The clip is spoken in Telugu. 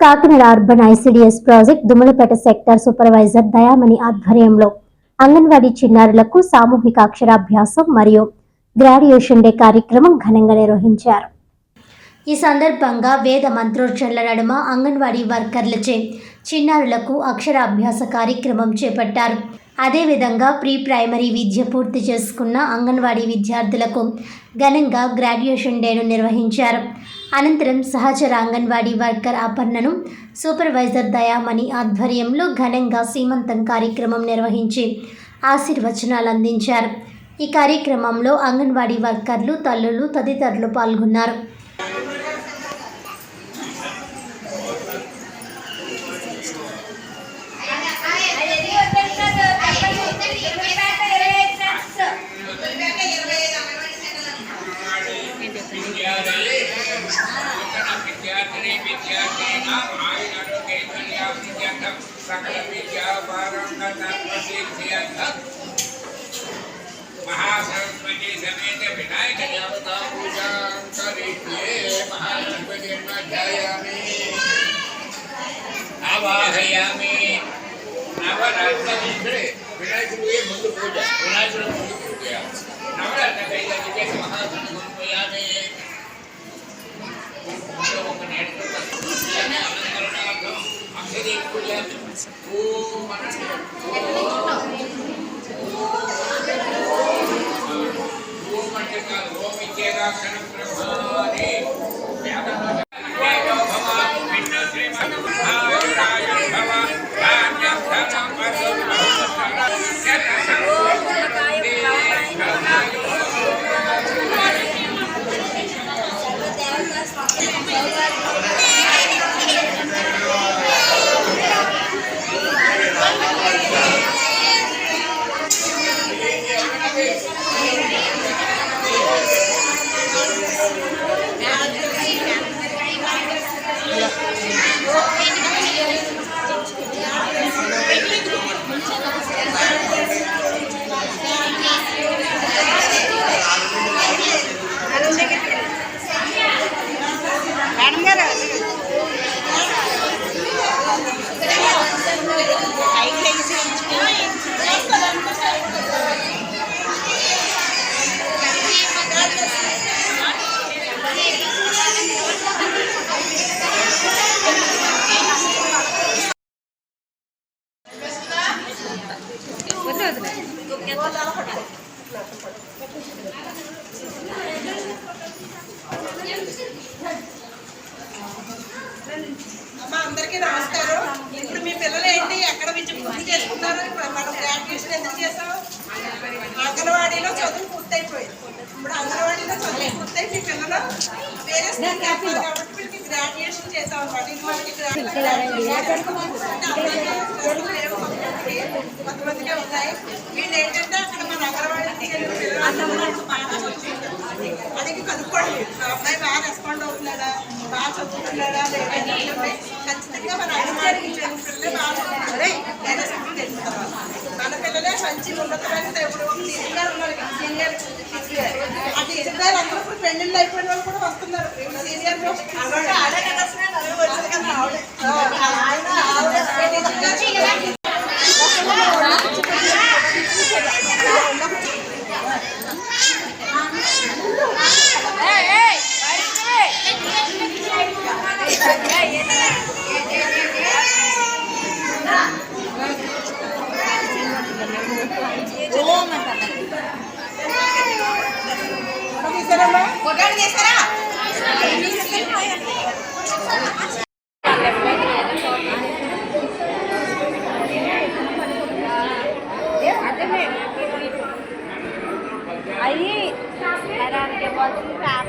Kakinada urban ICDS project Dummalapeta sector supervisor Dayamani ఆధ్వర్యంలో అంగన్వాడీ చిన్నారులకు సామూహిక అక్షరాభ్యాసం మరియు గ్రాడ్యుయేషన్ డే కార్యక్రమం ఘనంగా నిర్వహించారు. ఈ సందర్భంగా వేద మంత్రోచ్చరణల నడుమ అంగన్వాడీ వర్కర్లచే చిన్నారులకు అక్షరాభ్యాస కార్యక్రమం చేపట్టారు. అదేవిధంగా ప్రీ ప్రైమరీ విద్య పూర్తి చేసుకున్న అంగన్వాడీ విద్యార్థులకు ఘనంగా గ్రాడ్యుయేషన్ డేను నిర్వహించారు. అనంతరం సహచర అంగన్వాడీ వర్కర్ అపర్ణను సూపర్వైజర్ దయామణి ఆధ్వర్యంలో ఘనంగా సీమంతం కార్యక్రమం నిర్వహించి ఆశీర్వచనాలు అందించారు. ఈ కార్యక్రమంలో అంగన్వాడీ వర్కర్లు, తల్లులు తదితరులు పాల్గొన్నారు. महासरस्वती समेत विनायक देवता पूजा करिष्ये। महागणपति ध्यायामि आवाहयामि। नवरात्रि विनायकुडिगे मुंदु पूजा विनायकुडु मुंदु पूजा नवरात्रि कैलासिके महागणपति पूजयामि। अक्षरे पूजयामि। అందరికీ నమస్కారం. ఇప్పుడు మీ పిల్లలు ఏంటి ఎక్కడ విద్య పూర్తి చేసుకున్నారు? మనం గ్రాడ్యుయేషన్ ఎందుకు చేసాం? అంగన్వాడీలో చదువు పూర్తయిపోయింది. ఇప్పుడు అంగన్వాడీలో చదువు పూర్తయి మీ పిల్లలు వేరే స్కూల్ కాబట్టి మీకు గ్రాడ్యుయేషన్ చేసాం అన్నమాట. ఇది మనకి కొంతమందికే ఉన్నాయి. వీళ్ళు ఏంటంటే అక్కడ మన అంగన్వాడీ అది కనుక్కోండి. అబ్బాయి బాగా రెస్పాండ్ అవుతున్నాడా, బాగా చదువుతున్నాడా లేదంటే ఖచ్చితంగా మన అంగన్వాడీ పిల్లలే బాగా చదువుతున్నారే లేదా స్కూల్ వెళ్ళిన తర్వాత మన పిల్లలే మంచి ఉన్నతమైన ఇప్పుడు టీచర్ గారు ఉన్నారు. సీనియర్ ఆ టీచర్ గారు అందరూ ఇప్పుడు పెళ్లిళ్ళు అయిపోయిన వాళ్ళు కూడా వస్తున్నారు. Senior aí era que pode ficar